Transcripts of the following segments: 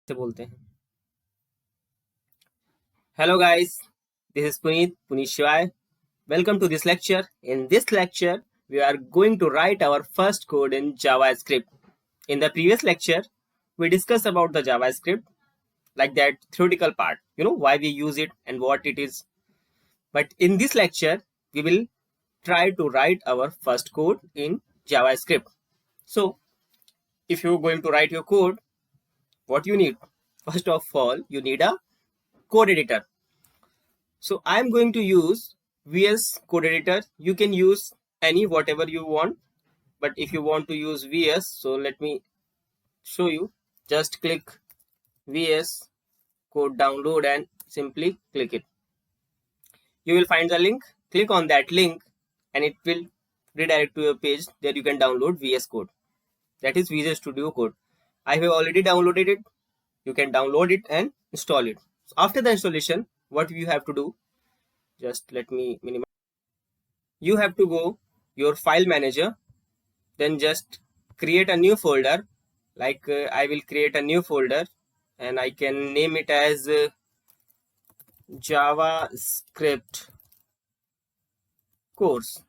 से बोलते हैं. Hello guys, this is Puneet Shivai. Welcome to this lecture. In this lecture, we are going to write our first code in JavaScript. In the previous lecture, we discussed about the JavaScript, like that theoretical part, why we use it and what it is. But in this lecture, we will try to write our first code in JavaScript. So, if you're going to write your code, what you need? First of all, you need a code editor. So I'm going to use VS Code Editor. You can use any whatever you want, but if you want to use VS, so let me show you. Just click VS Code download and simply click it. You will find the link. Click on that link and it will redirect to a page that you can download VS Code. That is Visual Studio Code. I have already downloaded it. You can download it and install it. So after the installation, what you have to do, just let me minimize. You have to go your file manager, then just create a new folder. Like I will create a new folder and I can name it as JavaScript course.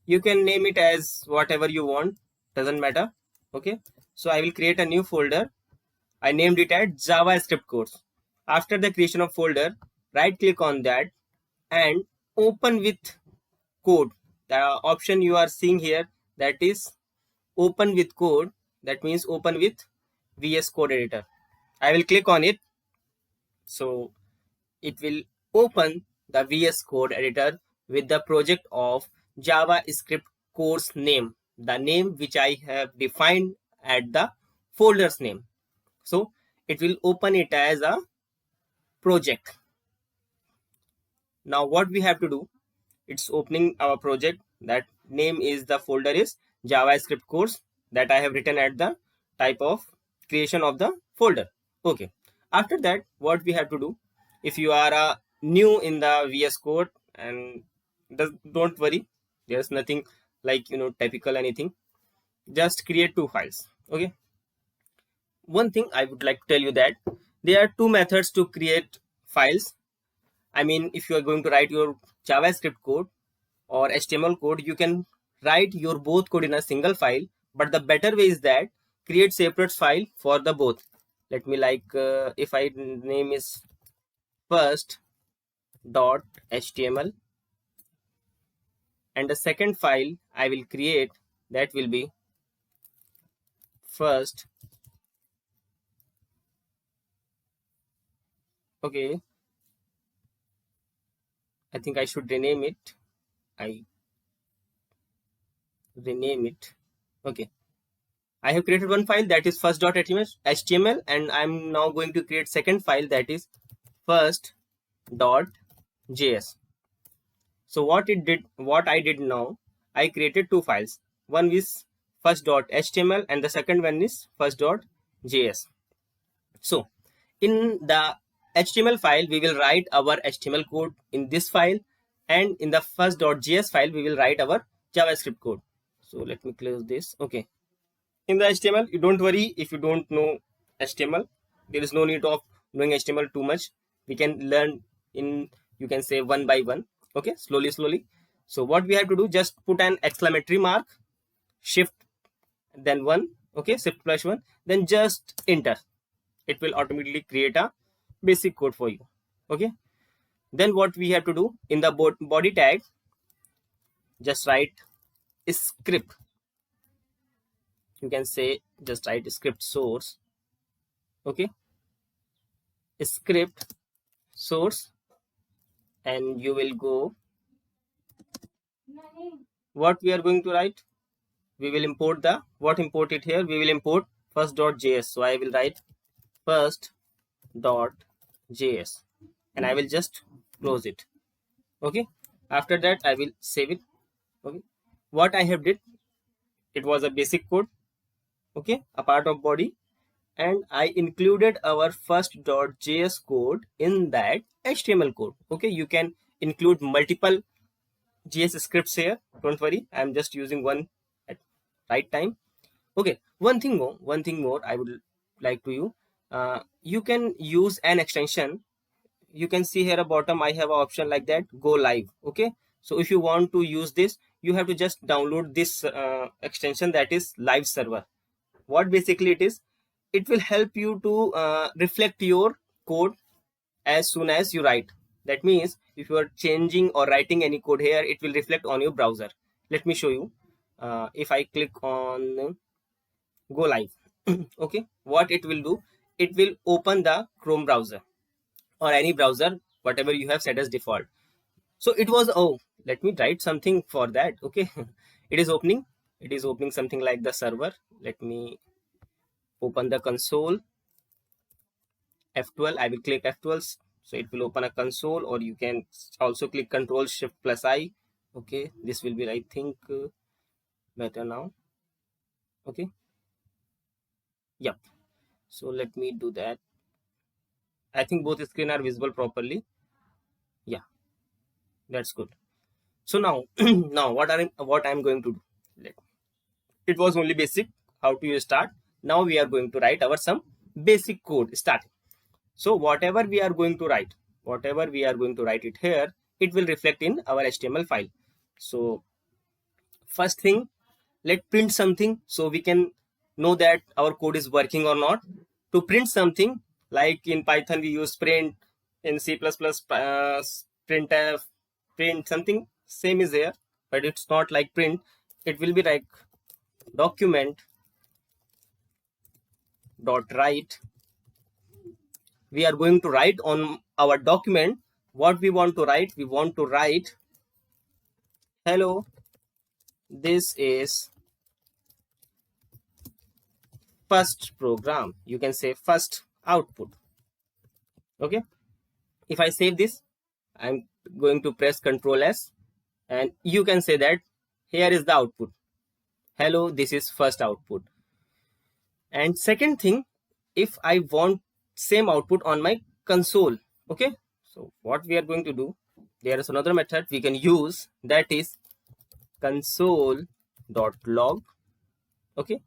You can name it as whatever you want, doesn't matter. Okay, so I will create a new folder. I named it as JavaScript course. After the creation of folder, right click on that and open with code. The option you are seeing here, that is open with code. That means open with VS Code Editor. I will click on it. So it will open the VS Code Editor with the project of JavaScript course name, the name which I have defined at the folder's name. So it will open it as a project. Now what we have to do, it's opening our project. That name is, the folder is JavaScript course that I have written at the type of creation of the folder. Okay, after that what we have to do, if you are new in the VS Code, and don't worry, there's nothing like typical anything, just create two files. Okay, one thing I would like to tell you, that there are two methods to create files. I mean, if you are going to write your JavaScript code or HTML code, you can write your both code in a single file, but the better way is that create separate file for the both. Let me if I name is first.html, and the second file I will create, that will be first. Okay, I think I should rename it. I rename it. Okay, I have created one file, that is first.html, and I'm now going to create second file, that is first.js. So what I did now, I created two files. One is first.html and the second one is first.js. So in the HTML file, we will write our HTML code in this file, and in the first.js file, we will write our JavaScript code. So let me close this. Okay. In the HTML, you don't worry if you don't know HTML. There is no need of knowing HTML too much. We can learn in, you can say, one by one. Okay, slowly. So what we have to do, just put an exclamatory mark, shift, then 1. Okay, shift plus 1, then just enter. It will automatically create a basic code for you. Okay, then what we have to do, in the body tag, just write script. You can say just write script source. Okay, script source, and you will go, what we are going to write, we will import import it here, we will import first.js. So I will write first.js and I will just close it. Okay, after that I will save it. Okay, what I have did, it was a basic code, okay, a part of body, and I included our first.js code in that HTML code. Okay, you can include multiple JS scripts here, don't worry, I'm just using one at right time. Okay, one thing more I would like to you, you can use an extension. You can see here at bottom I have an option like that, go live. Okay, so if you want to use this, you have to just download this extension, that is live server. What basically it is, it will help you to reflect your code as soon as you write. That means if you are changing or writing any code here, it will reflect on your browser. Let me show you. If I click on go live, okay, what it will do, it will open the Chrome browser or any browser, whatever you have set as default. So it was, oh, let me write something for that. Okay, it is opening. It is opening something like the server. Let me open the console. F12, I will click F12, so it will open a console, or you can also click Control Shift plus I. Okay, this will be, I think, better now. Okay, yep. So let me do that. I think both screens are visible properly. Yeah, that's good. So now, now what I'm going to do? It was only basic how to start. Now we are going to write our some basic code starting. So whatever we are going to write, it here, it will reflect in our HTML file. So first thing, let's print something so we can know that our code is working or not. To print something, like in Python we use print, in C++ printf, print something, same is here, but it's not like print. It will be like document dot write. We are going to write on our document. What we want to write, hello, this is first program. You can say first output. Okay, if I save this, I'm going to press Ctrl S, and you can say that here is the output. Hello, this is first output. And second thing, if I want same output on my console, okay, so what we are going to do, there is another method we can use, that is console.log. okay,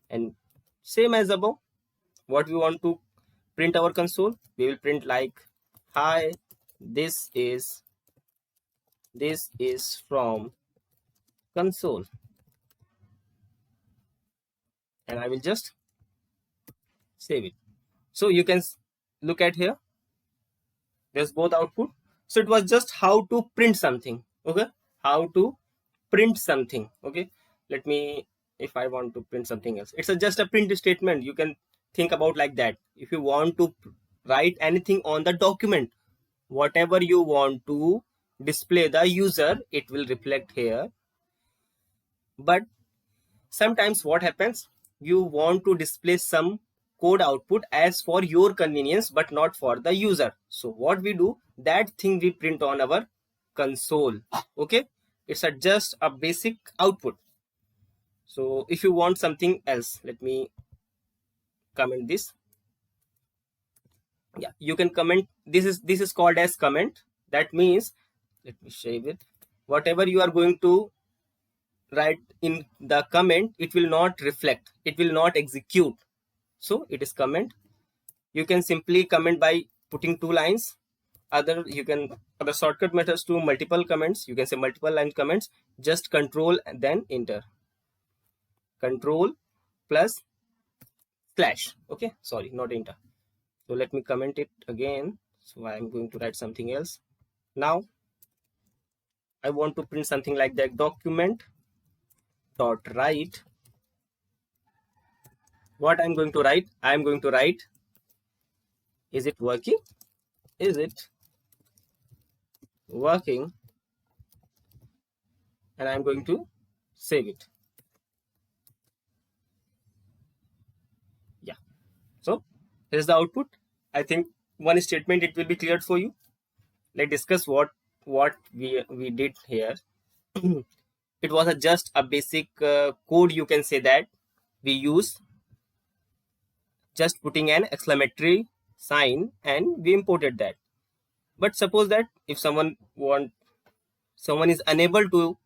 and same as above, what we want to print our console, we will print like, hi, this is from console, and I will just save it. So you can look at here, there's both output. So it was just how to print something. Okay, how to print something. Okay, let me, if I want to print something else, it's just a print statement. You can think about like that. If you want to write anything on the document, whatever you want to display the user, it will reflect here. But sometimes what happens, you want to display some code output as for your convenience but not for the user. So what we do, that thing we print on our console. Okay, it's just a basic output. So if you want something else, let me comment this. Yeah, you can comment. This is called as comment. That means, let me save it, whatever you are going to write in the comment, it will not reflect, it will not execute. So it is comment. You can simply comment by putting 2 lines. Other shortcut methods to multiple comments, you can say multiple line comments, just control and then enter, control plus slash. Okay, sorry, not enter. So let me comment it again. So I'm going to write something else. Now I want to print something like that, document dot write. What I'm going to write, I'm going to write, is it working, is it working, and I'm going to save it. Yeah, so here's the output. I think one statement, it will be cleared for you. Let's discuss what we did here. It was just a basic code, you can say that we use, just putting an exclamatory sign, and we imported that. But suppose that if someone is unable to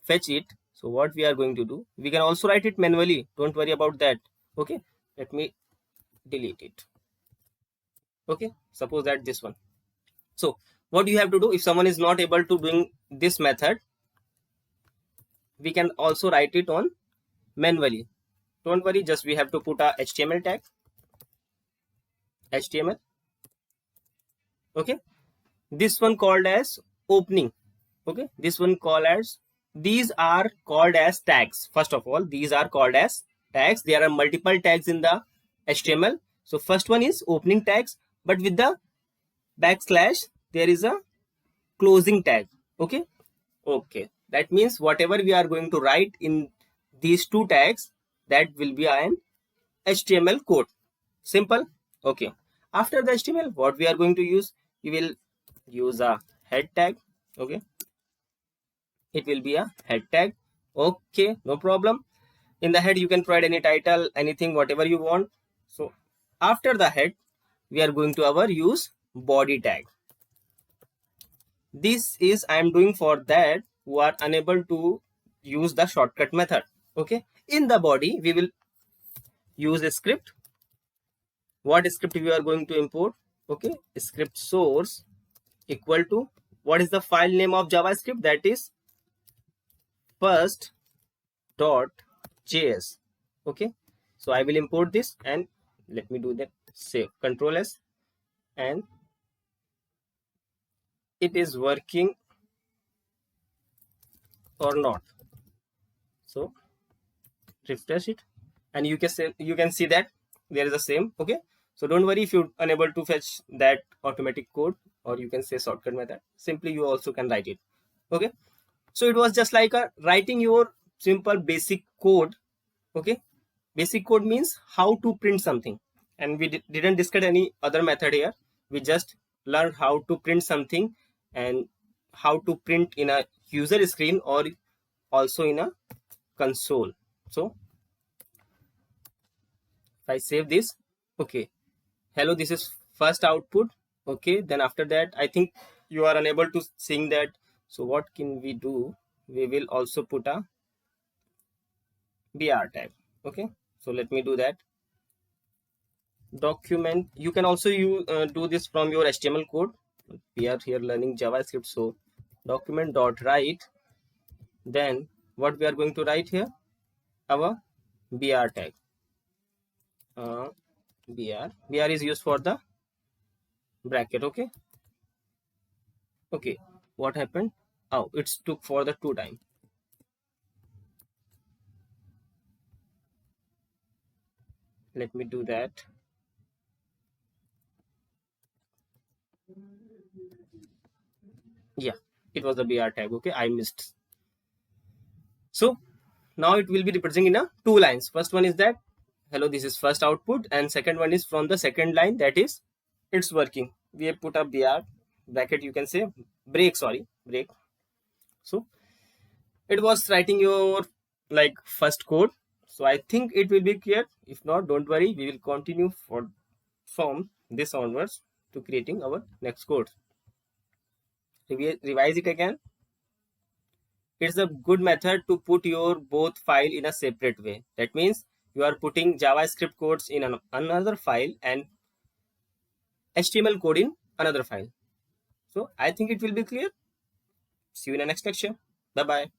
fetch it, so what we are going to do, we can also write it manually, don't worry about that. Okay, let me delete it. Okay, suppose that this one. So what you have to do, if someone is not able to doing this method, we can also write it on manually. Don't worry, just we have to put a HTML tag, HTML. Okay, this one called as opening. Okay, this one called as, these are called as tags. First of all, these are called as tags. There are multiple tags in the HTML. So first one is opening tags, but with the backslash there is a closing tag. Okay, okay, that means whatever we are going to write in these two tags, that will be an HTML code. Simple. Okay, after the HTML, what we are going to use, we will use a head tag. Okay, it will be a head tag. Okay, no problem. In the head you can provide any title, anything, whatever you want. So after the head, we are going to our use body tag. This is I am doing for that who are unable to use the shortcut method. Okay, in the body we will use a script. What script we are going to import? Okay, script source equal to, what is the file name of JavaScript? That is first.js. Okay, so I will import this and let me do that. Save, Control S, and it is working or not. So refresh it and you can see that there is the same. Okay, so don't worry if you're unable to fetch that automatic code, or you can say shortcut method, simply you also can write it. Okay, so it was just like a writing your simple basic code. Okay, basic code means how to print something, and we didn't discuss any other method here. We just learned how to print something and how to print in a user screen or also in a console. So if I save this, okay, hello, this is first output. Okay, then after that I think you are unable to sing that. So what can we do? We will also put a BR tag. Okay, so let me do that. Document, you can also do this from your HTML code. We are here learning JavaScript, so document dot write, then what we are going to write here, our BR tag. BR is used for the bracket. Okay, okay, what happened? Oh, it's took for the 2 time. Let me do that. Yeah, it was the BR tag. Okay, I missed. So now it will be representing in a 2 lines. First one is that hello, this is first output, and second one is from the second line, that is it's working. We have put a BR bracket, you can say break, sorry, break. So it was writing your like first code. So I think it will be clear. If not, don't worry, we will continue from this onwards to creating our next code. Revise it again. It's a good method to put your both file in a separate way. That means you are putting JavaScript codes in another file and HTML code in another file. So I think it will be clear. See you in the next lecture. Bye bye.